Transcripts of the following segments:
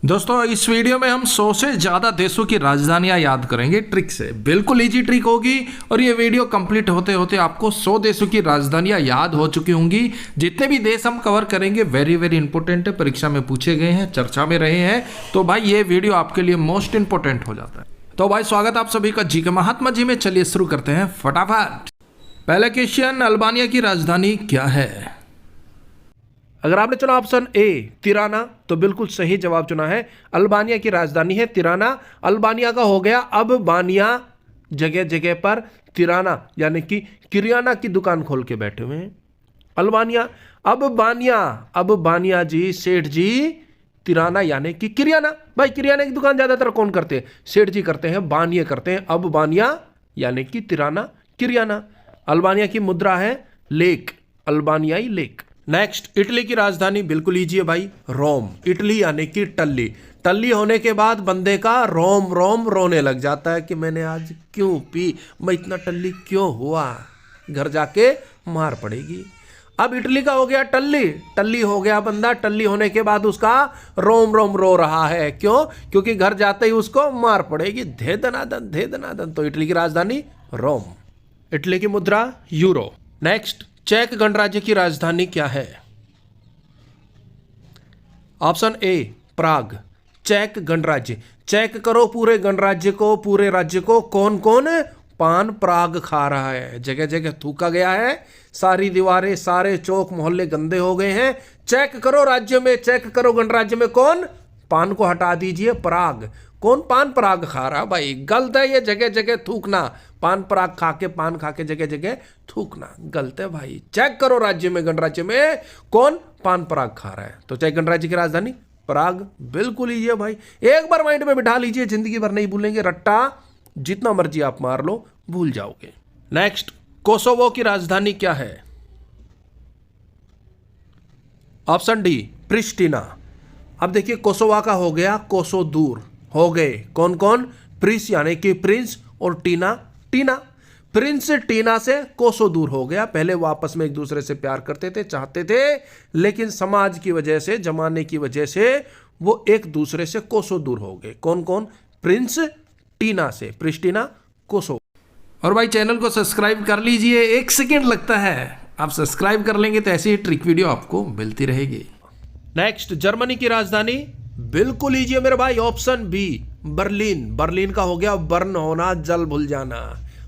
दोस्तों इस वीडियो में हम 100 से ज़्यादा देशों की राजधानियां याद करेंगे ट्रिक से। बिल्कुल इजी ट्रिक होगी और ये वीडियो कंप्लीट होते होते आपको 100 देशों की राजधानियां याद हो चुकी होंगी। जितने भी देश हम कवर करेंगे वेरी वेरी इंपॉर्टेंट है, परीक्षा में पूछे गए हैं, चर्चा में रहे हैं, तो भाई ये वीडियो आपके लिए मोस्ट इंपॉर्टेंट हो जाता है। तो भाई स्वागत आप सभी का जी के महात्मा जी में। चलिए शुरू करते हैं फटाफट। पहला क्वेश्चन, अल्बानिया की राजधानी क्या है? अगर आपने चुना ऑप्शन ए तिराना तो बिल्कुल सही जवाब चुना है। अल्बानिया की राजधानी है तिराना। अल्बानिया का हो गया अब बानिया, जगह जगह पर तिराना यानी कि किरियाना की दुकान खोल के बैठे हुए हैं। अल्बानिया अब बानिया जी, सेठ जी, तिराना यानी कि किरियाना। भाई किरियाना की दुकान ज्यादातर कौन करते हैं? सेठ जी करते हैं, बानिया करते हैं। अब बानिया यानी कि तिराना, किरियाना। अल्बानिया की मुद्रा है लेक, अल्बानियाई लेक। नेक्स्ट, इटली की राजधानी बिल्कुल इजी है भाई, रोम। इटली यानी कि टल्ली। टल्ली होने के बाद बंदे का रोम रोम रोने लग जाता है कि मैंने आज क्यों पी, मैं इतना टल्ली क्यों हुआ, घर जाके मार पड़ेगी। अब इटली का हो गया टल्ली, टल्ली हो गया बंदा। टल्ली होने के बाद उसका रोम रोम रो रहा है, क्यों? क्योंकि घर जाते ही उसको मार पड़ेगी, धे दनादन धे दनादन। तो इटली की राजधानी रोम। इटली की मुद्रा यूरो। नेक्स्ट, चेक गणराज्य की राजधानी क्या है? Option A Prague. चेक गणराज्य, चेक करो पूरे गणराज्य को, पूरे राज्य को। कौन कौन पान पराग खा रहा है? जगह जगह थूका गया है, सारी दीवारें, सारे चौक मोहल्ले गंदे हो गए हैं। चेक करो राज्य में, चेक करो गणराज्य में कौन पान को हटा दीजिए, पराग। कौन पान पराग खा रहा? भाई गलत है ये, जगह जगह थूकना। पान पराग खा के, पान खा के जगह जगह थूकना गलत है भाई। चेक करो राज्य में, गणराज्य में कौन पान पराग खा रहा है। तो चेक गणराज्य की राजधानी पराग। बिल्कुल ही है भाई, एक बार माइंड में बिठा लीजिए, जिंदगी भर नहीं भूलेंगे। रट्टा जितना मर्जी आप मार लो भूल जाओगे। नेक्स्ट, कोसोवो की राजधानी क्या है? Option D Pristina. अब देखिए कोसोवा का हो गया कोसो दूर हो गए। कौन कौन? प्रिंस यानी कि प्रिंस, और टीना टीना। प्रिंस टीना से कोसो दूर हो गया। पहले वो आपस में एक दूसरे से प्यार करते थे, चाहते थे, लेकिन समाज की वजह से, जमाने की वजह से वो एक दूसरे से कोसो दूर हो गए। कौन कौन? प्रिंस टीना से, प्रिस्टिना, कोसो। और भाई चैनल को सब्सक्राइब कर लीजिए, 1 सेकेंड लगता है, आप सब्सक्राइब कर लेंगे तो ऐसी ही ट्रिक वीडियो आपको मिलती रहेगी। नेक्स्ट, जर्मनी की राजधानी बिल्कुल लीजिए मेरे भाई, ऑप्शन बी बर्लिन। बर्लिन का हो गया बर्न होना, जल भूल जाना।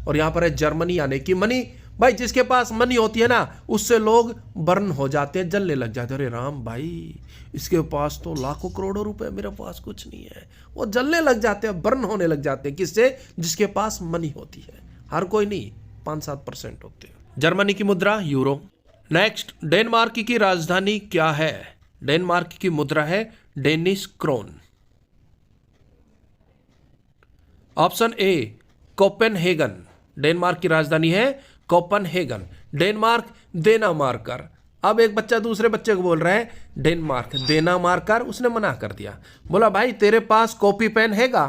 और यहां पर है जर्मनी यानी कि मनी। भाई जिसके पास मनी होती है ना, उससे लोग बर्न हो जाते हैं, जलने लग जाते हैं। अरे राम भाई, इसके पास तो लाखों करोड़ों रुपए, मेरे पास कुछ नहीं है। वो जलने लग जाते हैं, बर्न होने लग जाते हैं। किससे? जिसके पास मनी होती है। हर कोई नहीं, 5-7% होते हैं। जर्मनी की मुद्रा यूरो। नेक्स्ट, डेनमार्क की राजधानी क्या है? डेनमार्क की मुद्रा है Danish krone. Option A Copenhagen. Denmark की राजधानी है कोपेनहेगन। डेनमार्क देना मारकर। अब एक बच्चा दूसरे बच्चे को बोल रहा है डेनमार्क देना मारकर, उसने मना कर दिया, बोला भाई तेरे पास कॉपी पेन हैगा?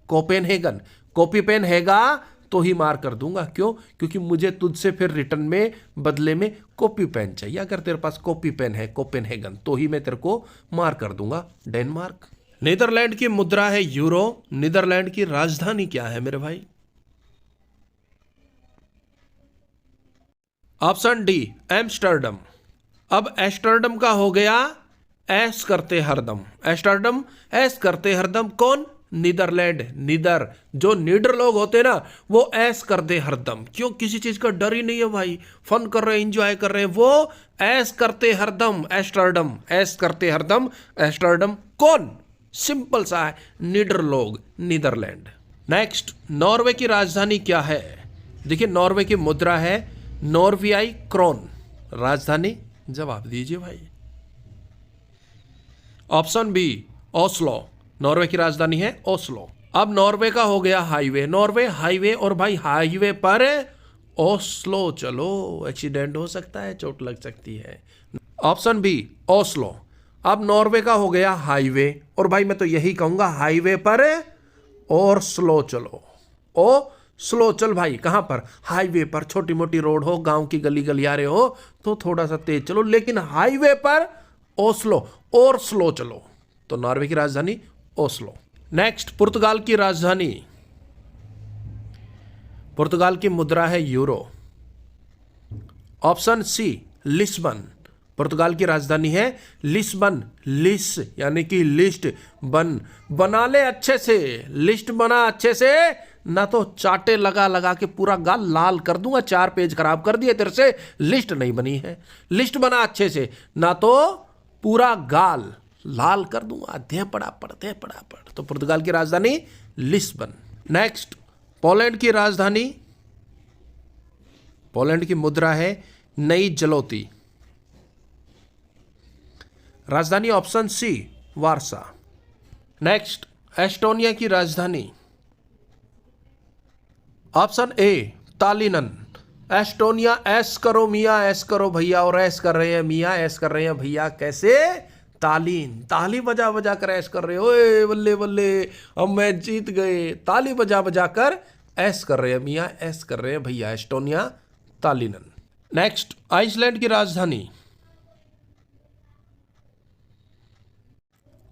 कोपेनहेगन, कॉपी पेन हैगा तो ही मार कर दूंगा। क्यों? क्योंकि मुझे तुझसे फिर रिटर्न में, बदले में कॉपी पेन चाहिए। अगर तेरे पास कॉपी पेन है कोपेनहेगन तो ही मैं तेरे को मार कर दूंगा। डेनमार्क। नीदरलैंड की मुद्रा है यूरो। नीदरलैंड की राजधानी क्या है मेरे भाई? Option D Amsterdam. अब एम्स्टर्डम का हो गया ऐस करते हरदम। एम्स्टर्डम ऐस करते हरदम। कौन? नीदरलैंड। नीदर, जो नीडर लोग होते हैं ना, वो ऐस कर दे हरदम। क्यों? किसी चीज का डर ही नहीं है भाई, फन कर रहे हैं, एंजॉय कर रहे हैं, वो ऐस करते हरदम। एम्स्टर्डम, ऐस करते हरदम, एम्स्टर्डम। कौन? सिंपल सा है, नीडर लोग, नीदरलैंड। नेक्स्ट, नॉर्वे की राजधानी क्या है? देखिए नॉर्वे की मुद्रा है नॉर्वियाई क्रोन। राजधानी जवाब दीजिए भाई। Option B Oslo. नॉर्वे की राजधानी है ओस्लो। अब नॉर्वे का हो गया हाईवे, नॉर्वे हाईवे। और भाई हाईवे पर ओस्लो चलो, एक्सीडेंट हो सकता है, चोट लग सकती है। Option B Oslo. अब नॉर्वे का हो गया हाईवे, और भाई मैं तो यही कहूंगा हाईवे पर और स्लो चलो। ओ स्लो चल भाई, कहां पर? हाईवे पर। छोटी मोटी रोड हो, गांव की गली गलियारे हो तो थोड़ा सा तेज चलो, लेकिन हाईवे पर ओस्लो और स्लो चलो। तो नॉर्वे की राजधानी ओस्लो। नेक्स्ट, पुर्तगाल की राजधानी, पुर्तगाल की मुद्रा है यूरो। ऑप्शन सी लिस्बन, पुर्तगाल की राजधानी है लिस्बन। लिस यानी कि लिस्ट, बना ले अच्छे से, लिस्ट बना अच्छे से, ना तो चाटे लगा लगा के पूरा गाल लाल कर दूंगा, 4 पेज खराब कर दिए तेरे से, लिस्ट नहीं बनी है। लिस्ट बना अच्छे से, ना तो पूरा गाल लाल कर दूंगा, दे पड़ा पड़। तो पुर्तगाल की राजधानी लिस्बन। नेक्स्ट, पोलैंड की राजधानी, पोलैंड की मुद्रा है नई जलोती। राजधानी ऑप्शन सी वारसा। नेक्स्ट, एस्टोनिया की राजधानी, ऑप्शन ए तालिनन। एस्टोनिया, एस करो मियाँ, एस करो भैया, और एस कर रहे हैं मियाँ, एस कर रहे हैं भैया, कैसे? तालीन, ताली बजा बजा कर ऐश कर रहे हो, ओए बल्ले बल्ले हम मैच जीत गए, ताली बजा बजा कर ऐश कर रहे हैं मियाँ, ऐश कर रहे हैं भैया। एस्टोनिया, तालिनन। नेक्स्ट, आइसलैंड की राजधानी,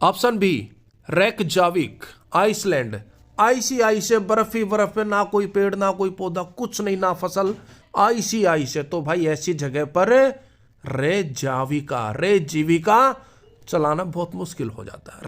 ऑप्शन बी रेकजाविक। आइसलैंड, आइसी आइस है, बर्फ ही बर्फ है, ना कोई पेड़ ना कोई पौधा, कुछ नहीं, ना फसल, आइसी आइस है। तो भाई ऐसी जगह पर रेकजाविका चलाना बहुत मुश्किल हो जाता है।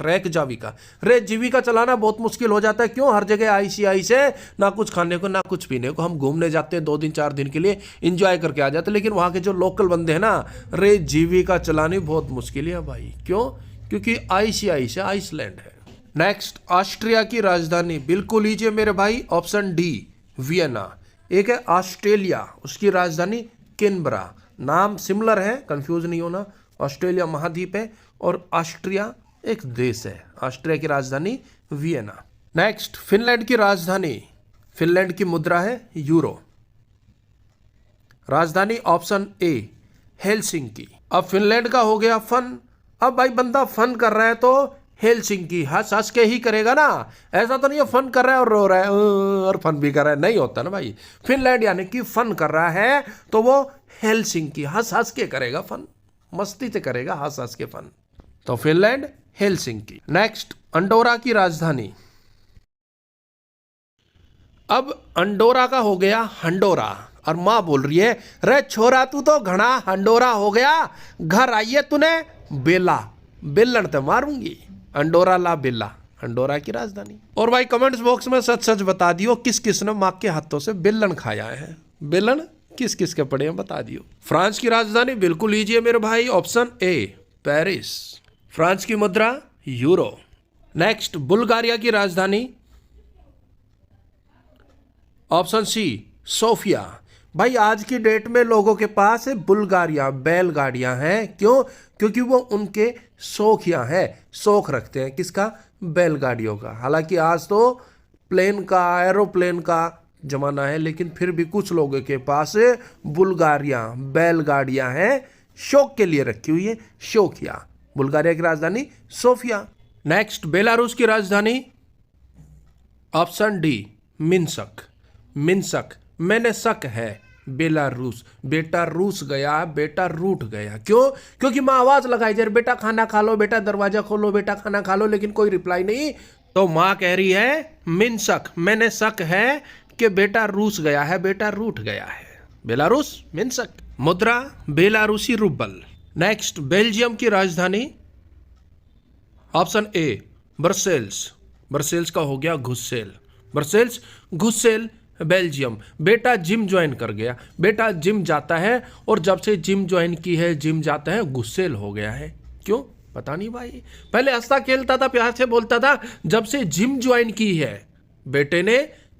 रेकजाविका चलाना बहुत मुश्किल हो जाता है। क्यों? हर जगह आइसी आइस है, ना कुछ खाने को ना कुछ पीने को। हम घूमने जाते हैं 2 दिन 4 दिन के लिए, इंजॉय करके आ जाते हैं, लेकिन वहां के जो लोकल बंदे हैं ना, रेकजाविका चलानी बहुत मुश्किल है भाई। क्यों? क्योंकि आइसी आइस है, आइसलैंड है। नेक्स्ट, ऑस्ट्रिया की राजधानी, बिल्कुल लीजिए मेरे भाई, ऑप्शन डी वियना। एक है ऑस्ट्रेलिया, उसकी राजधानी कैनबरा। नाम सिमिलर है, कंफ्यूज नहीं होना। ऑस्ट्रेलिया महाद्वीप है और ऑस्ट्रिया एक देश है। ऑस्ट्रिया की राजधानी वियना। नेक्स्ट, फिनलैंड की राजधानी, फिनलैंड की मुद्रा है यूरो। राजधानी ऑप्शन ए हेलसिंकी। अब फिनलैंड का हो गया फन। अब भाई बंदा फन कर रहा है तो हेलसिंकी हंस हंस के ही करेगा ना, ऐसा तो नहीं है फन कर रहा है और रो रहा है और फन भी कर रहा है, नहीं होता ना भाई। फिनलैंड यानी कि फन कर रहा है तो वो हेलसिंकी हंस हंस के करेगा फन, मस्ती से करेगा हंस हंस के फन। तो फिनलैंड, हेलसिंकी। नेक्स्ट, अंडोरा की राजधानी, अब अंडोरा का हो गया हंडोरा। और मां बोल रही है, रे छोरा तू तो घना हंडोरा हो गया, घर आइए तूने बेला, बेलन तो मारूंगी। अंडोरा ला बेला, अंडोरा की राजधानी। और भाई कमेंट्स बॉक्स में सच सच बता दियो किस किस ने माँ के हाथों से बेलन खाया है। बेलन किस किस के पड़े हैं बता दियो। फ्रांस की राजधानी, बिल्कुल लीजिए मेरे भाई, ऑप्शन ए पेरिस। फ्रांस की मुद्रा यूरो। नेक्स्ट, बुल्गारिया की राजधानी, ऑप्शन सी सोफिया। भाई आज की डेट में लोगों के पास बुल्गारिया बैलगाड़ियां हैं। क्यों? क्योंकि वो उनके शौकिया हैं, शौक रखते हैं किसका? बैलगाड़ियों का। हालांकि आज तो प्लेन का, एरोप्लेन का जमाना है, लेकिन फिर भी कुछ लोगों के पास बुल्गारिया बैलगाड़ियां हैं, शौक के लिए रखी हुई है, शौकिया। बुल्गारिया की राजधानी सोफिया। नेक्स्ट, बेलारूस की राजधानी, ऑप्शन डी मिन्स्क। मिन्स्क, मैंने शक है, बेलारूस। बेटा रूस गया, बेटा रूठ गया। क्यों? क्योंकि माँ आवाज लगाई जा रही, बेटा खाना खा लो, बेटा दरवाजा खोलो, बेटा खाना खा लो, लेकिन कोई रिप्लाई नहीं। तो माँ कह रही है मिन्स्क, मैंने शक है कि बेटा रूस गया है, बेटा रूठ गया है। Belarus, Minsk. मुद्रा बेलारूसी रूबल। नेक्स्ट, बेल्जियम की राजधानी, ऑप्शन ए ब्रसेल्स। ब्रसेल्स का हो गया घुसेल। ब्रसेल्स, घुसेल, बेल्जियम। बेटा जिम ज्वाइन कर गया, बेटा जिम जाता है, और जब से जिम ज्वाइन की है, जिम जाता है, गुस्सेल हो गया है। क्यों? पता नहीं भाई। पहले हंसता खेलता था, प्यार से बोलता था, जब से जिम ज्वाइन की है, बेटे ने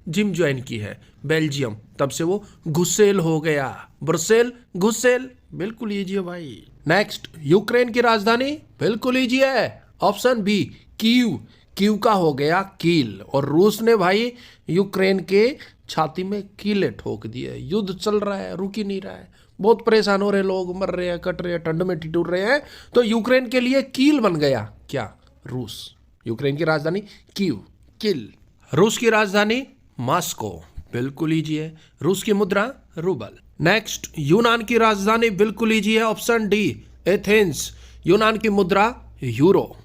जिम ज्वाइन की है बेल्जियम, तब से वो गुस्सेल हो गया। ब्रुसेल, गुस्सेल, बिल्कुल लीजिए भाई। नेक्स्ट, यूक्रेन की राजधानी, बिल्कुल लीजिए, ऑप्शन बी कीव। कीव का हो गया कील। और रूस ने भाई यूक्रेन के छाती में कीले ठोक दिए। युद्ध चल रहा है, रुक ही नहीं रहा है, बहुत परेशान हो रहे लोग, मर रहे हैं, कट रहे हैं, ठंड में ठिठुर रहे हैं। तो यूक्रेन के लिए कील बन गया क्या? रूस। यूक्रेन की राजधानी कीव, कील। रूस की राजधानी मॉस्को, बिल्कुल लीजिए। रूस की मुद्रा रूबल। नेक्स्ट, यूनान की राजधानी, बिल्कुल लीजिए, ऑप्शन डी एथेंस। यूनान की मुद्रा यूरो।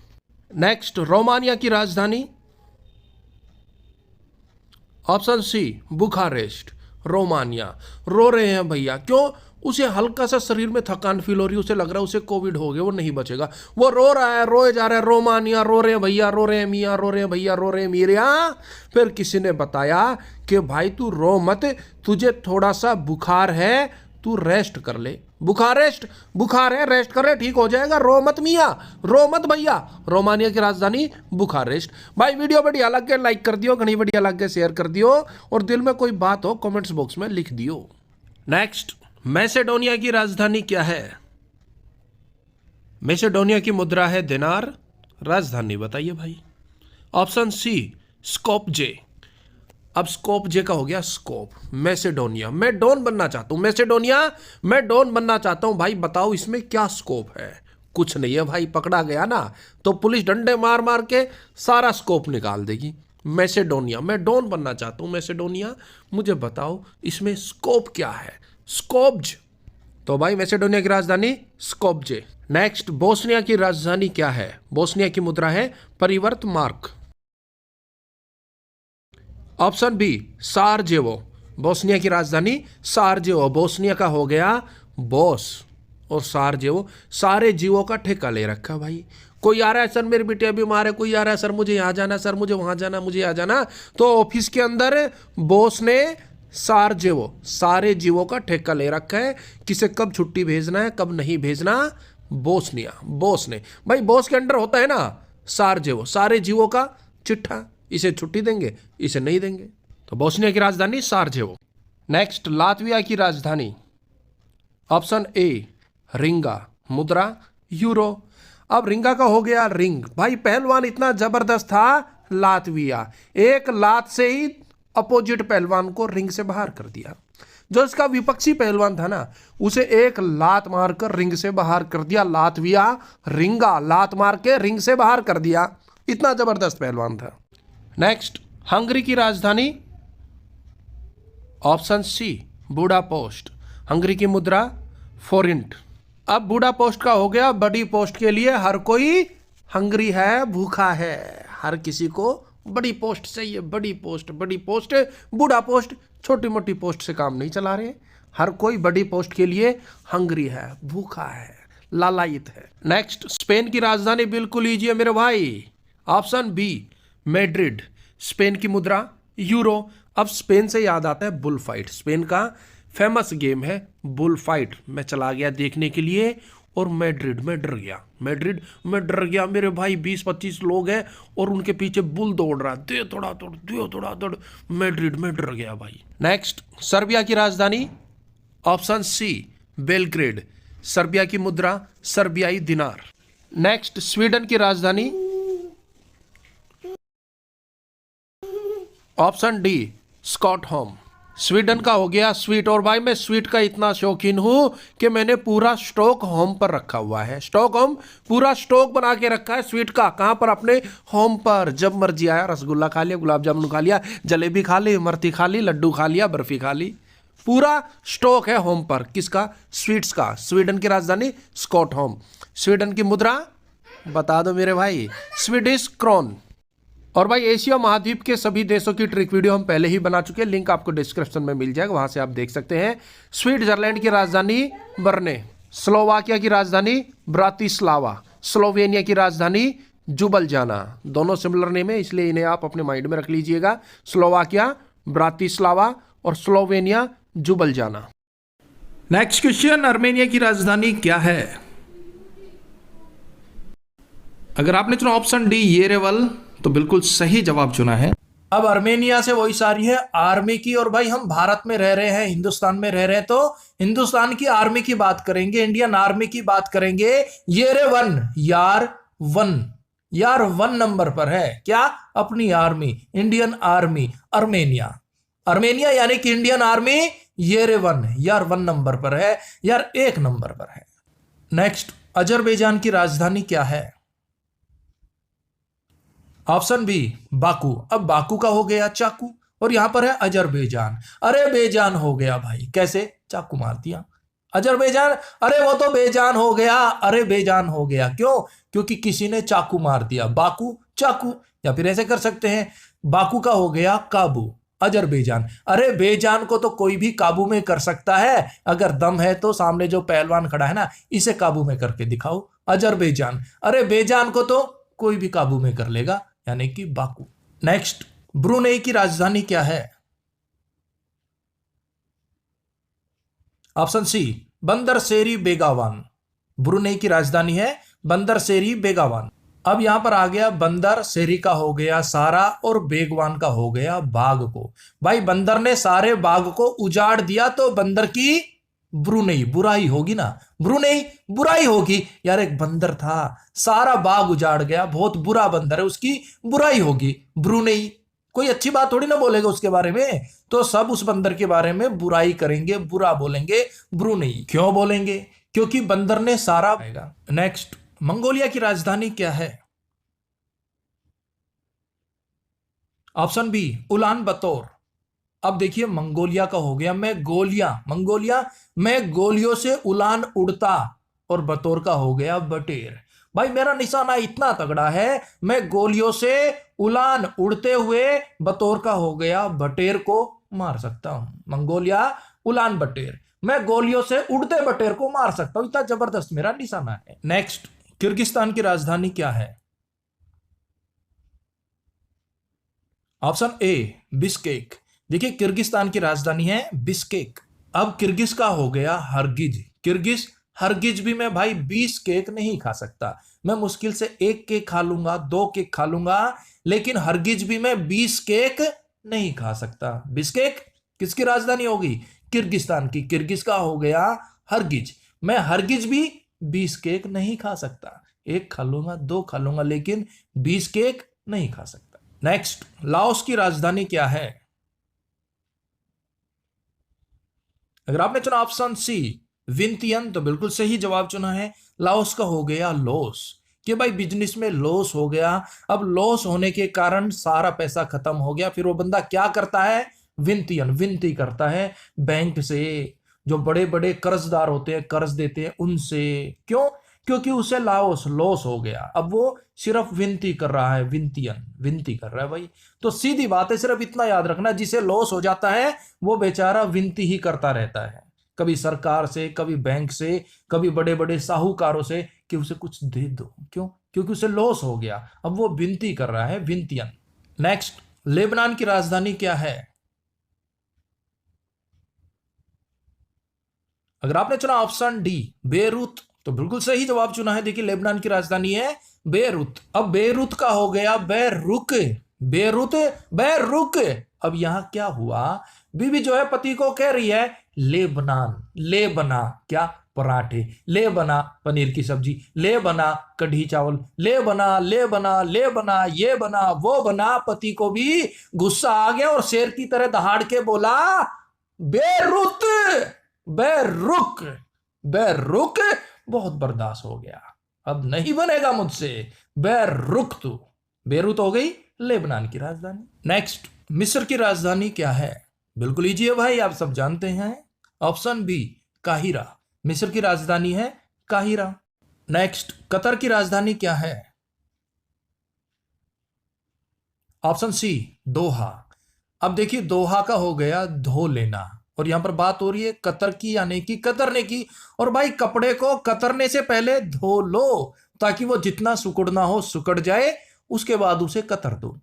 नेक्स्ट, रोमानिया की राजधानी। Option C Bucharest. रोमानिया। रो रहे हैं भैया, क्यों? उसे हल्का सा शरीर में थकान फील हो रही है, उसे लग रहा है उसे कोविड हो गया, वो नहीं बचेगा, वो रो रहा है, रोए जा रहा है, रोमानिया, रो रहे हैं भैया, रो रहे हैं मियाँ, रो रहे हैं भैया, रो रहे हैं मियाँ। फिर किसी ने बताया कि भाई तू रो मत, तुझे थोड़ा सा बुखार है, तू रेस्ट कर ले। बुखारेस्ट, बुखार है, रेस्ट कर ले, ठीक हो जाएगा, रो मत मियाँ, रो मत भैया। रोमानिया की राजधानी बुखारेस्ट। भाई वीडियो बढ़िया लग गया लाइक कर दियो, घनी बढ़िया लग गया शेयर कर दियो, और दिल में कोई बात हो कमेंट्स बॉक्स में लिख दियो। नेक्स्ट, मैसेडोनिया की राजधानी क्या है? मैसेडोनिया की मुद्रा है दिनार। राजधानी बताइए भाई। Option C Skopje. अब स्कोपजे का हो गया स्कोप। मैसेडोनिया, मैं डॉन बनना चाहता हूं, मैसेडोनिया मैं डॉन बनना चाहता हूं। भाई बताओ इसमें क्या स्कोप है? कुछ नहीं है भाई, पकड़ा गया ना तो पुलिस डंडे मार मार के सारा स्कोप निकाल देगी। मैसेडोनिया, मैं डॉन बनना चाहता हूं मैसेडोनिया, मुझे बताओ इसमें स्कोप क्या है? स्कोप्ज। तो भाई मैसेडोनिया की राजधानी स्कोपजे। नेक्स्ट, बोस्निया की राजधानी क्या है? बोस्निया की मुद्रा है परिवर्त mark. Option B Sarajevo. Bosnia की राजधानी सारजेवो। बोस्निया का हो गया बॉस, और सारजेवो सारे जीवों का ठेका ले रखा भाई। कोई आ रहा है सर मेरी बिटिया बीमार है, कोई आ रहा है सर मुझे यहाँ जाना, सर मुझे वहां जाना, मुझे यहाँ जाना, तो ऑफिस के अंदर बॉस ने सारजेवो सारे जीवों का ठेका ले रखा है, किसे कब छुट्टी भेजना है कब नहीं भेजना, बोस्निया बॉस ने। भाई बॉस के अंडर होता है ना सारजेवो, सारे जीवों का चिट्ठा, इसे छुट्टी देंगे इसे नहीं देंगे। तो बोस्निया की राजधानी सारजेवो। नेक्स्ट, लातविया की राजधानी। ऑप्शन ए रिंगा। मुद्रा यूरो। अब रिंगा का हो गया रिंग। भाई पहलवान इतना जबरदस्त था लातविया, एक लात से ही अपोजिट पहलवान को रिंग से बाहर कर दिया। जो इसका विपक्षी पहलवान था ना उसे एक लात मारकर रिंग से बाहर कर दिया। लातविया रिंगा, लात मार के रिंग से बाहर कर दिया, इतना जबरदस्त पहलवान था। नेक्स्ट, हंगरी की राजधानी। ऑप्शन सी बुडापेस्ट। हंगरी की मुद्रा फोरिंट। अब बुडापेस्ट का हो गया बड़ी पोस्ट के लिए हर कोई हंगरी है, भूखा है, हर किसी को बड़ी पोस्ट चाहिए, बड़ी पोस्ट, बड़ी पोस्ट। बूढ़ा पोस्ट छोटी मोटी पोस्ट से काम नहीं चला रहे, हर कोई बड़ी पोस्ट के लिए हंगरी है, भूखा है, लालायित है। नेक्स्ट, स्पेन की राजधानी बिल्कुल ईजी है मेरे भाई। Option B Madrid. स्पेन की मुद्रा यूरो। अब स्पेन से याद आता है बुल फाइट, स्पेन का फेमस गेम है बुल फाइट। मैं चला गया देखने के लिए और मैड्रिड में डर गया, मैड्रिड में डर गया मेरे भाई। 20-25 लोग हैं और उनके पीछे बुल दौड़ रहा, दे थोड़ा दौड़, दे थोड़ा दौड़, मैड्रिड में डर गया भाई। नेक्स्ट, सर्बिया की राजधानी। ऑप्शन सी बेलग्रेड। सर्बिया की मुद्रा सर्बियाई दिनार। नेक्स्ट, स्वीडन की राजधानी। Option D Stockholm. स्वीडन का हो गया स्वीट। और भाई मैं स्वीट का इतना शौकीन हूं कि मैंने पूरा स्टॉक होम पर रखा हुआ है, स्टॉक होम पूरा स्टॉक बना के रखा है स्वीट का। कहां पर? अपने होम पर। जब मर्जी आया रसगुल्ला खा लिया, गुलाब जामुन खा लिया, जलेबी खा ली, इमरती खा ली, लड्डू खा लिया, बर्फी खा ली, पूरा स्टॉक है होम पर। किसका? स्वीट्स का। स्वीडन की राजधानी स्टॉकहोम। स्वीडन की मुद्रा बता दो मेरे भाई, स्वीडिश क्रोन। और भाई एशिया महाद्वीप के सभी देशों की ट्रिक वीडियो हम पहले ही बना चुके हैं, लिंक आपको डिस्क्रिप्शन में मिल जाएगा, वहां से आप देख सकते हैं। स्विट्जरलैंड की राजधानी बर्ने। स्लोवाकिया की राजधानी ब्रातिस्लावा। स्लोवेनिया की राजधानी जुबलजाना। दोनों सिमिलर नेम है इसलिए इन्हें आप अपने माइंड में रख लीजिएगा। स्लोवाकिया ब्रातिस्लावा और स्लोवेनिया जुबलजाना। नेक्स्ट क्वेश्चन, आर्मेनिया की राजधानी क्या है? अगर आपने चुना ऑप्शन डी येरेवल तो बिल्कुल सही जवाब चुना है। अब आर्मेनिया से वही सारी है आर्मी की, और भाई हम भारत में रह रहे हैं, हिंदुस्तान में रह रहे हैं, तो हिंदुस्तान की आर्मी की बात करेंगे, इंडियन आर्मी की बात करेंगे। येरेवन, यार वन नंबर पर है क्या? अपनी army, Indian army Armenia. Armenia यानी कि इंडियन आर्मी येरेवन यार 1 नंबर पर है, यार 1 नंबर पर है। नेक्स्ट, अजरबैजान की राजधानी क्या है? Option B Baku. अब बाकू का हो गया चाकू, और यहां पर है अजरबैजान। अरे बेजान हो गया भाई, कैसे? चाकू मार दिया। अजरबैजान, अरे वो तो बेजान हो गया, अरे बेजान हो गया क्यों? क्योंकि किसी ने चाकू मार दिया, बाकू चाकू। या फिर ऐसे कर सकते हैं, बाकू का हो गया काबू, अजरबैजान। अरे बेजान को तो कोई भी काबू में कर सकता है, अगर दम है तो सामने जो पहलवान खड़ा है ना, इसे काबू में करके दिखाओ, अजरबैजान। अरे बेजान को तो कोई भी काबू में कर लेगा, यानी कि बाकू। नेक्स्ट, ब्रुनेई की राजधानी क्या है? ऑप्शन सी, बंदर सेरी बेगावान। ब्रुनेई की राजधानी है बंदर सेरी बेगावान। अब यहां पर आ गया, बंदर सेरी का हो गया सारा और बेगवान का हो गया बाघ को। भाई बंदर ने सारे बाघ को उजाड़ दिया तो बंदर की ब्रुनेई बुराई होगी ना, ब्रुनेई बुराई होगी यार। एक बंदर था, सारा बाघ उजाड़ गया, बहुत बुरा बंदर है, उसकी बुराई होगी ब्रुनेई। कोई अच्छी बात थोड़ी ना बोलेगा उसके बारे में, तो सब उस बंदर के बारे में बुराई करेंगे, बुरा बोलेंगे, ब्रुनेई। क्यों बोलेंगे? क्योंकि बंदर ने सारा। नेक्स्ट, मंगोलिया की राजधानी क्या है? ऑप्शन बी, उलान बतौर। अब देखिए, मंगोलिया का हो गया मैं गोलियां, मंगोलिया मैं गोलियों से उलान उड़ता, और बतौर का हो गया बटेर। भाई मेरा निशाना इतना तगड़ा है, मैं गोलियों से उलान उड़ते हुए बतौर का हो गया बटेर को मार सकता हूं। मंगोलिया उलान बटेर, मैं गोलियों से उड़ते बटेर को मार सकता हूं, इतना जबरदस्त मेरा निशाना है। नेक्स्ट, किर्गिस्तान की राजधानी क्या है? Option A, Bishkek. देखिए, किर्गिस्तान की राजधानी है बिस्केक। अब किर्गिज का हो गया हरगिज, किर्गिज हरगिज भी मैं भाई 20 केक नहीं खा सकता, मैं मुश्किल से 1 केक खा लूंगा, 2 केक खा लूंगा, लेकिन हरगिज भी मैं 20 केक नहीं खा सकता। बिस्केक किसकी राजधानी होगी? किर्गिस्तान की। किर्गिज का हो गया हरगिज, मैं हरगिज भी 20 केक नहीं खा सकता, 1 खा लूंगा, 2 खा लूंगा, लेकिन 20 केक नहीं खा सकता। नेक्स्ट, लाओस की राजधानी क्या है? अगर आपने चुना ऑप्शन सी, विंतियन, तो बिल्कुल सही जवाब चुना है। लाओस का हो गया लॉस, कि भाई बिजनेस में लॉस हो गया। अब लॉस होने के कारण सारा पैसा खत्म हो गया, फिर वो बंदा क्या करता है? विंतियन, विनती करता है बैंक से, जो बड़े बड़े कर्जदार होते हैं, कर्ज देते हैं उनसे। क्यों? क्योंकि उसे लाओस लॉस हो गया, अब वो सिर्फ विनती कर रहा है, विंतियन विनती कर रहा है भाई। तो सीधी बात है, सिर्फ इतना याद रखना, जिसे लॉस हो जाता है वो बेचारा विनती ही करता रहता है, कभी सरकार से, कभी बैंक से, कभी बड़े बड़े साहूकारों से, कि उसे कुछ दे दो। क्यों? क्योंकि उसे लॉस हो गया, अब वो विनती कर रहा है, विंतियन। नेक्स्ट, लेबनान की राजधानी क्या है? अगर आपने चुना ऑप्शन डी, बेरूत, तो बिल्कुल सही जवाब चुना है। देखिए, लेबनान की राजधानी है बेरूत। अब बेरूत का हो गया बेरुक, बेरूत बेरुक। अब यहां क्या हुआ? बीवी जो है पति को कह रही है लेबनान, ले बना क्या? पराठे, ले बना पनीर की सब्जी, ले बना कढ़ी चावल, ले बना ले बना ले बना, ये बना वो बना। पति को भी गुस्सा आ गया और शेर की तरह दहाड़ के बोला बेरुत, बेरुक, बेरुक। बहुत बर्दाश्त हो गया, अब नहीं बनेगा मुझसे, बेरुक तू। बेरूत हो गई लेबनान की राजधानी। नेक्स्ट, मिस्र की राजधानी क्या है? बिल्कुल इजी है भाई, आप सब जानते हैं। ऑप्शन बी, काहिरा। मिस्र की राजधानी है काहिरा। नेक्स्ट, कतर की राजधानी क्या है? ऑप्शन सी, दोहा। अब देखिए, दोहा का हो गया धो लेना, और यहां पर बात हो रही है कतर की, यानी कि कतरने की। और भाई कपड़े को कतरने से पहले धो लो, ताकि वो जितना सुकुड़ना हो सुकड़ जाए, उसके बाद उसे कतर दो।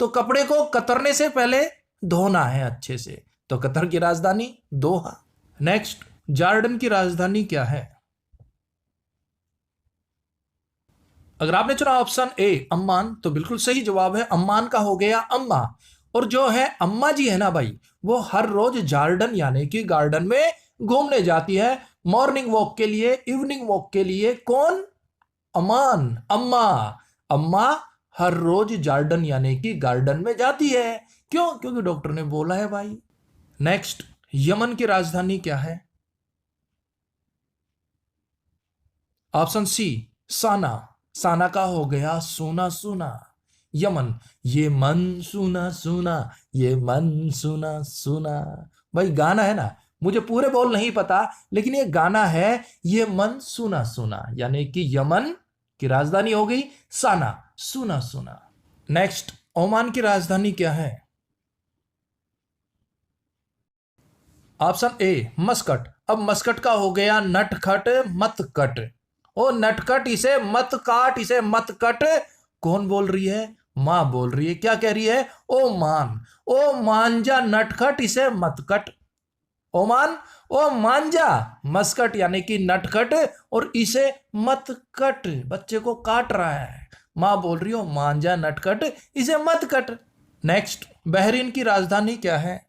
तो कपड़े को कतरने से पहले धोना है अच्छे से, तो कतर की राजधानी दोहा। नेक्स्ट, जॉर्डन की राजधानी क्या है? अगर आपने चुना ऑप्शन ए, अम्मान, तो बिल्कुल सही जवाब है। अम्मान का हो गया अम्मा, और जो है अम्मा जी है ना भाई, वो हर रोज जॉर्डन यानी कि गार्डन में घूमने जाती है, मॉर्निंग वॉक के लिए, इवनिंग वॉक के लिए। कौन? अमान, अम्मा। अम्मा हर रोज जॉर्डन यानी कि गार्डन में जाती है। क्यों? क्योंकि डॉक्टर ने बोला है भाई। नेक्स्ट, यमन की राजधानी क्या है? ऑप्शन सी, साना। साना का हो गया सोना सुना। यमन, ये मन सुना सुना, ये मन सुना सुना। भाई गाना है ना, मुझे पूरे बोल नहीं पता, लेकिन ये गाना है ये मन सुना सुना, यानी कि यमन की राजधानी हो गई साना, सुना सुना। नेक्स्ट, ओमान की राजधानी क्या है? Option A Muscat. अब मस्कट का हो गया नटखट मत कट। ओ नटखट इसे मत काट, इसे मत कट। कौन बोल रही है? मां बोल रही है। क्या कह रही है? ओ मान जा नटखट इसे मत कट। ओमान, ओ मांजा मस्कट यानी कि नटखट, और इसे मत कट, बच्चे को काट रहा है। मां बोल रही हो मांजा नटखट इसे मत कट। नेक्स्ट, बहरीन की राजधानी क्या है?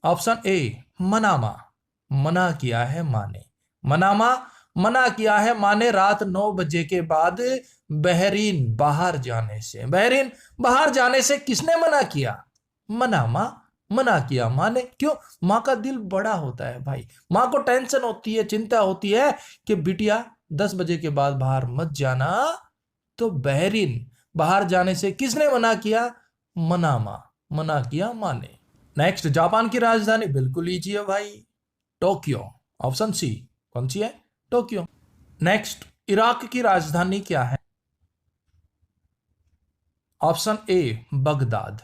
Option A Manama. मना किया है माने, मनामा मना किया है माने रात 9 बजे के बाद बहरीन बाहर जाने से। बहरीन बाहर जाने से किसने मना किया? मनामा मना किया माने। क्यों? मां का दिल बड़ा होता है भाई, मां को टेंशन होती है, चिंता होती है कि बिटिया 10 बजे के बाद बाहर मत जाना। तो बहरीन बाहर जाने से किसने मना किया? मनामा मना किया माने। नेक्स्ट, जापान की राजधानी बिल्कुल इजी है भाई, टोक्यो। ऑप्शन सी कौन सी है? टोक्यो। नेक्स्ट, इराक की राजधानी क्या है? Option A Baghdad.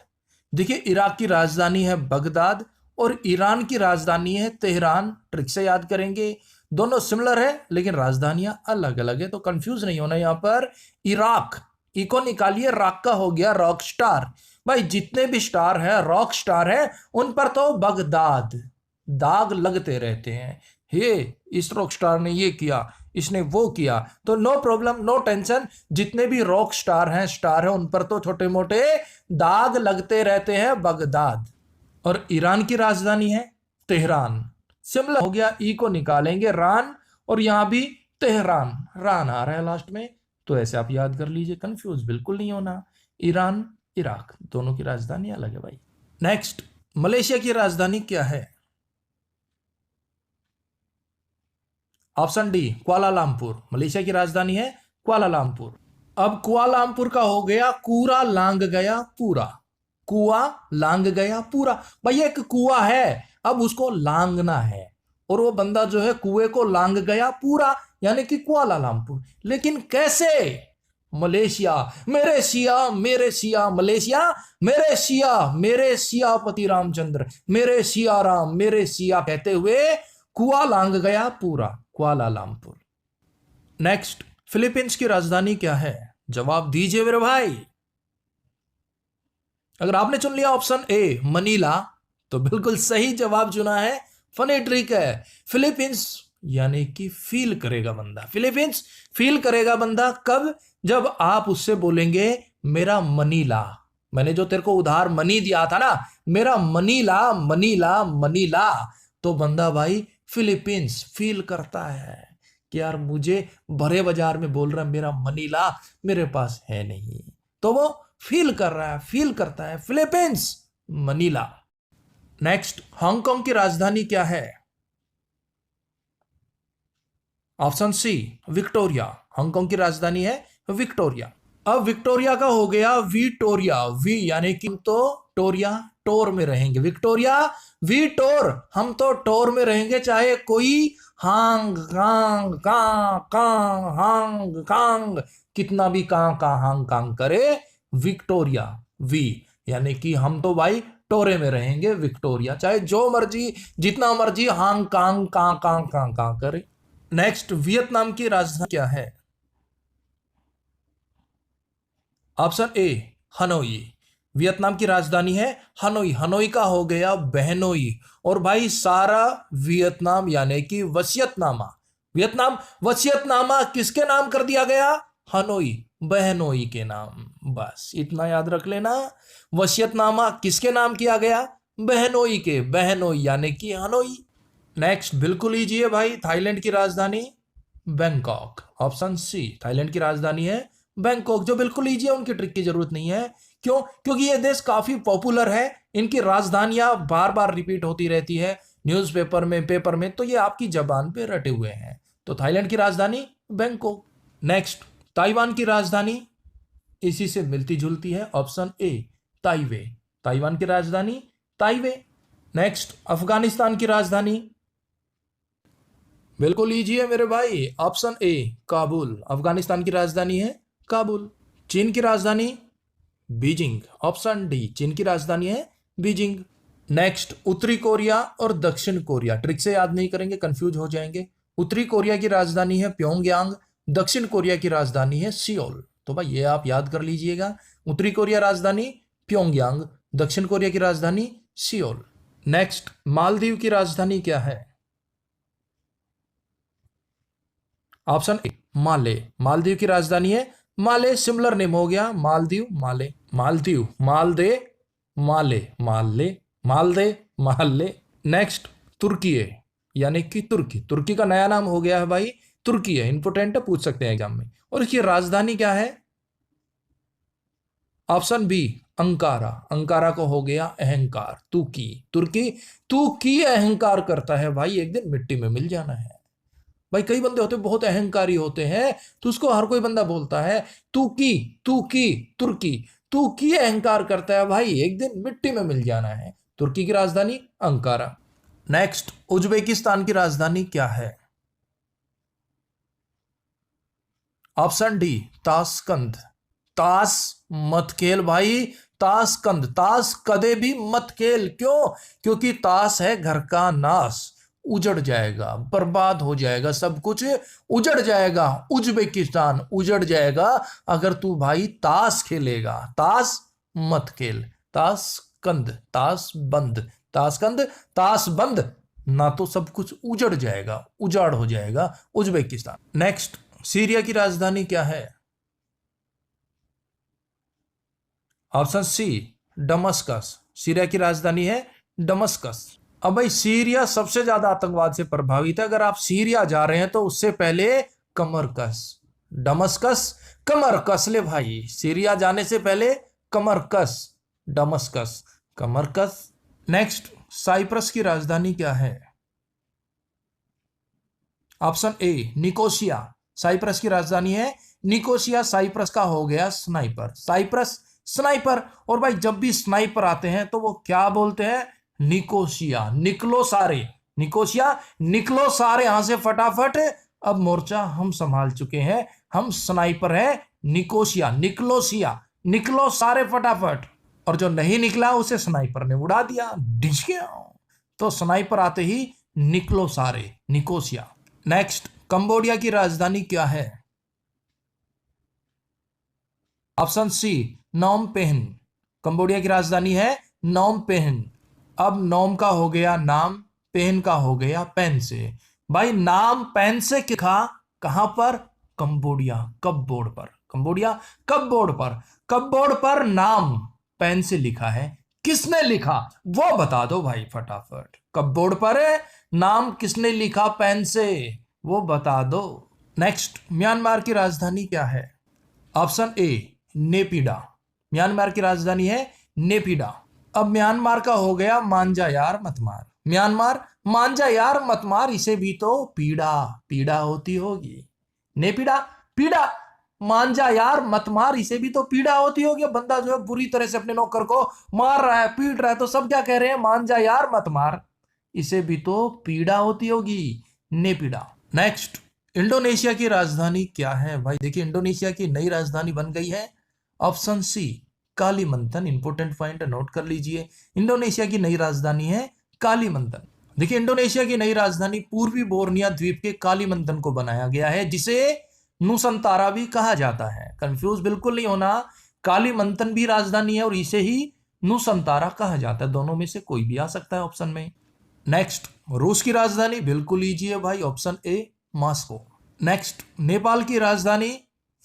देखिए, इराक की राजधानी है बगदाद और ईरान की राजधानी है तेहरान। ट्रिक से याद करेंगे, दोनों सिमिलर है लेकिन राजधानियां अलग अलग है, तो कंफ्यूज नहीं होना। यहां पर इराक, इको निकालिए, राक का हो गया रॉक स्टार। भाई जितने भी स्टार है रॉक स्टार है, उन पर तो बगदाद दाग लगते रहते हैं। हे इस रॉक स्टार ने ये किया, इसने वो किया, तो नो प्रॉब्लम, नो टेंशन। जितने भी रॉक स्टार हैं, स्टार हैं, उन पर तो छोटे मोटे दाग लगते रहते हैं, बगदाद। और ईरान की राजधानी है तेहरान। सिमिलर हो गया, ई को निकालेंगे रान, और यहां भी तेहरान, रान आ रहा है लास्ट में, तो ऐसे आप याद कर लीजिए, कंफ्यूज बिल्कुल नहीं होना। ईरान इराक दोनों की राजधानी अलग है भाई। नेक्स्ट, मलेशिया की राजधानी क्या है? Option D Kuala Lumpur. मलेशिया की राजधानी है कुआलालंपुर। अब कुआलालंपुर का हो गया कूड़ा लांग गया पूरा। कुआ लांग गया पूरा, भाई एक कुआ है, अब उसको लांगना है, और वो बंदा जो है कुएं को लांग गया पूरा, यानी कि कुआलालंपुर। लेकिन कैसे? मलेशिया मेरे सिया, मेरे सिया, मलेशिया मेरे सिया, मेरे सियापति रामचंद्र, मेरे सिया राम, मेरे सिया कहते हुए कुआ लांग गया पूरा, कुआलालंपुर। नेक्स्ट, फिलीपींस की राजधानी क्या है? जवाब दीजिए मेरे भाई। अगर आपने चुन लिया ऑप्शन ए मनीला, तो बिल्कुल सही जवाब चुना है। फनी ट्रिक है, फिलीपींस यानी कि फील करेगा बंदा। फिलीपींस फील करेगा बंदा कब? जब आप उससे बोलेंगे मेरा मनीला। मैंने जो तेरे को उधार मनी दिया था ना, मेरा मनीला मनीला मनीला, तो बंदा भाई फिलीपींस फील करता है कि यार मुझे भरे बाजार में बोल रहा है मेरा मनीला, मेरे पास है नहीं, तो वो फील कर रहा है, फील करता है, फिलीपींस मनीला। नेक्स्ट, हांगकांग की राजधानी क्या है? ऑप्शन सी विक्टोरिया। हांगकांग की राजधानी है विक्टोरिया। अब विक्टोरिया का हो गया विटोरिया। वी यानी कि तो टोरिया, टोर में रहेंगे। विक्टोरिया वी टोर, हम तो टोर में रहेंगे, चाहे कोई हांग कांग कां कां हांग कांग कितना भी कां कां हांग कांग करे, विक्टोरिया वी यानी कि हम तो भाई टोरे में रहेंगे, विक्टोरिया, चाहे जो मर्जी जितना मर्जी हांग कांग कां कां कां कां करे। नेक्स्ट, वियतनाम की राजधानी क्या है? Option A Hanoi. वियतनाम की राजधानी है हनोई। हनोई का हो गया बहनोई। और भाई सारा वियतनाम यानी कि वसीयतनामा, वियतनाम वसीयतनामा किसके नाम कर दिया गया? हनोई, बहनोई के नाम। बस इतना याद रख लेना, वसीयतनामा किसके नाम किया गया? बहनोई के, बहनोई यानी कि हनोई। नेक्स्ट, बिल्कुल इजी है भाई, थाईलैंड की राजधानी बैंकॉक। ऑप्शन सी थाईलैंड की राजधानी है बैंकॉक। जो बिल्कुल इजी है उनकी ट्रिक की जरूरत नहीं है। क्यों? क्योंकि ये देश काफी पॉपुलर है, इनकी राजधानियां बार बार रिपीट होती रहती है न्यूज़पेपर में, पेपर में, तो ये आपकी जबान पे रटे हुए हैं। तो थाईलैंड की राजधानी बैंकॉक। नेक्स्ट, ताइवान की राजधानी इसी से मिलती जुलती है। Option A ताइवे। ताइवान की राजधानी ताइवे। नेक्स्ट, अफगानिस्तान की राजधानी। बिल्कुल इजी है मेरे भाई, ऑप्शन ए काबुल। अफगानिस्तान की राजधानी है काबुल। चीन की राजधानी बीजिंग। ऑप्शन डी, चीन की राजधानी है बीजिंग। नेक्स्ट, उत्तरी कोरिया और दक्षिण कोरिया, ट्रिक से याद नहीं करेंगे, कंफ्यूज हो जाएंगे। उत्तरी कोरिया की राजधानी है प्योंगयांग, दक्षिण कोरिया की राजधानी है सियोल। तो भाई ये आप याद कर लीजिएगा, उत्तरी कोरिया राजधानी प्योंगयांग, दक्षिण कोरिया की राजधानी सियोल। नेक्स्ट, मालदीव की राजधानी क्या है? ऑप्शन ए माले। मालदीव की राजधानी है माले, सिमिलर नेम हो गया मालदीव माले। मालदीव, मालदे माले, माले मालदे माले। नेक्स्ट, तुर्की है, यानी कि तुर्की। तुर्की का नया नाम हो गया है भाई तुर्की है, इंपोर्टेंट है, पूछ सकते हैं एग्जाम में। और इसकी राजधानी क्या है? Option B Ankara. अंकारा को हो गया अहंकार, तुर्की। तुर्की, तुर्की अहंकार करता है भाई, एक दिन मिट्टी में मिल जाना है। भाई कई बंदे होते बहुत अहंकारी होते हैं, तो उसको हर कोई बंदा बोलता है तुर्की, तुर्की, तुर्की। तुर्की अहंकार करता है भाई, एक दिन मिट्टी में मिल जाना है। तुर्की की राजधानी अंकारा। नेक्स्ट, उज्बेकिस्तान की राजधानी क्या है? Option D Tashkent. ताश मत खेल भाई, ताशकंद। ताश कदे भी मत खेल, क्यों? क्योंकि ताश है घर का नाश, उजड़ जाएगा, बर्बाद हो जाएगा, सब कुछ उजड़ जाएगा। उज्बेकिस्तान उजड़ जाएगा अगर तू भाई ताश खेलेगा। ताश मत खेल, ताशकंद, ताश बंद, ताशकंद, ताश बंद, ना तो सब कुछ उजड़ जाएगा, उजाड़ हो जाएगा उज्बेकिस्तान। नेक्स्ट, सीरिया की राजधानी क्या है? ऑप्शन सी दमस्कस। सीरिया की राजधानी है दमस्कस। अब भाई सीरिया सबसे ज्यादा आतंकवाद से प्रभावित है, अगर आप सीरिया जा रहे हैं तो उससे पहले कमर कस। दमस्कस कमर कस ले भाई, सीरिया जाने से पहले कमर कस, दमस्कस कमर कस। नेक्स्ट, साइप्रस की राजधानी क्या है? Option A Nicosia. साइप्रस की राजधानी है निकोसिया। साइप्रस का हो गया स्नाइपर, साइप्रस स्नाइपर। और भाई जब भी स्नाइपर आते हैं तो वो क्या बोलते हैं? निकोसिया, निकलो सारे, निकोसिया निकलो सारे यहां से फटाफट, अब मोर्चा हम संभाल चुके हैं, हम स्नाइपर हैं, निकोसिया, निकलोसिया, निकलो सारे फटाफट। और जो नहीं निकला उसे स्नाइपर ने उड़ा दिया, डिच गया। तो स्नाइपर आते ही निकलो सारे, निकोसिया। नेक्स्ट, कंबोडिया की राजधानी क्या है? ऑप्शन सी नोम पेहन। कंबोडिया की राजधानी है नोम पेहन। अब नोम का हो गया नाम, पेन का हो गया पेन से। भाई नाम पेन से लिखा कहां पर? कंबोडिया कब बोर्ड पर, कंबोडिया कब बोर्ड पर, कब बोर्ड पर नाम पेन से लिखा है, किसने लिखा वो बता दो भाई फटाफट। कब बोर्ड पर है, नाम किसने लिखा पेन से, वो बता दो। नेक्स्ट, म्यांमार की राजधानी क्या है? Option A नेपिडा। म्यांमार की राजधानी है नेपिडा। अब म्यांमार का हो गया मांझा यार मत मार। म्यांमार मांझा यार मत मार, इसे भी तो पीड़ा पीड़ा होती होगी। नेपिडा पीड़ा, मांझा यार मत मार, इसे भी तो पीड़ा होती होगी। बंदा जो है बुरी तरह से अपने नौकर को मार रहा है, पीट रहा है, तो सब क्या कह रहे हैं? मांझा यार मत मार, इसे भी तो पीड़ा होती होगी, नेपिडा। नेक्स्ट, इंडोनेशिया की राजधानी क्या है? भाई देखिए इंडोनेशिया की नई राजधानी बन गई है, option C Kalimantan. Important point note कर लीजिए, इंडोनेशिया की नई राजधानी है कालीमंतन। देखिए इंडोनेशिया की नई राजधानी पूर्वी बोर्निया द्वीप के कालीमंतन को बनाया गया है, जिसे नुसंतारा भी कहा जाता है। कंफ्यूज बिल्कुल नहीं होना, कालीमंतन भी राजधानी है और इसे ही नुसंतारा कहा जाता है, दोनों में से कोई भी आ सकता है ऑप्शन में। नेक्स्ट, रूस की राजधानी बिल्कुल इजी है भाई, option A Moscow. Next, Nepal की राजधानी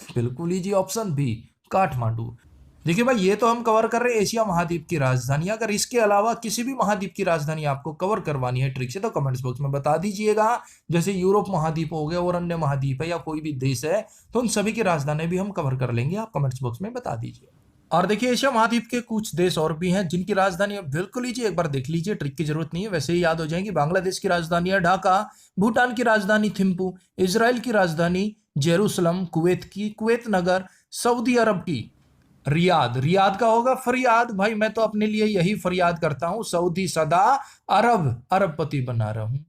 बिल्कुल इजी, ऑप्शन बी काठमांडू। देखिए भाई ये तो हम कवर कर रहे हैं एशिया महाद्वीप की राजधानी, अगर इसके अलावा किसी भी महाद्वीप की राजधानी आपको कवर करवानी है ट्रिक से तो कमेंट्स बॉक्स में बता दीजिएगा। जैसे यूरोप महाद्वीप हो गया और अन्य महाद्वीप है या कोई भी देश है, तो उन सभी की राजधानी भी हम कवर कर लेंगे, आप कमेंट्स बॉक्स में बता दीजिए। और देखिए एशिया महाद्वीप के कुछ देश और भी हैं जिनकी राजधानी बिल्कुल लीजिए, एक बार देख लीजिए, ट्रिक की जरूरत नहीं है, वैसे ही याद हो जाएंगी। बांग्लादेश की राजधानी है ढाका, भूटान की राजधानी थिम्पू, इजराइल की राजधानी जेरूसलम, कुवैत की कुवैत नगर, सऊदी अरब की रियाद, रियाद का होगा फरियाद। भाई मैं तो अपने लिए यही फरियाद करता हूँ, सऊदी सदा अरबपति बना रहा हूँ।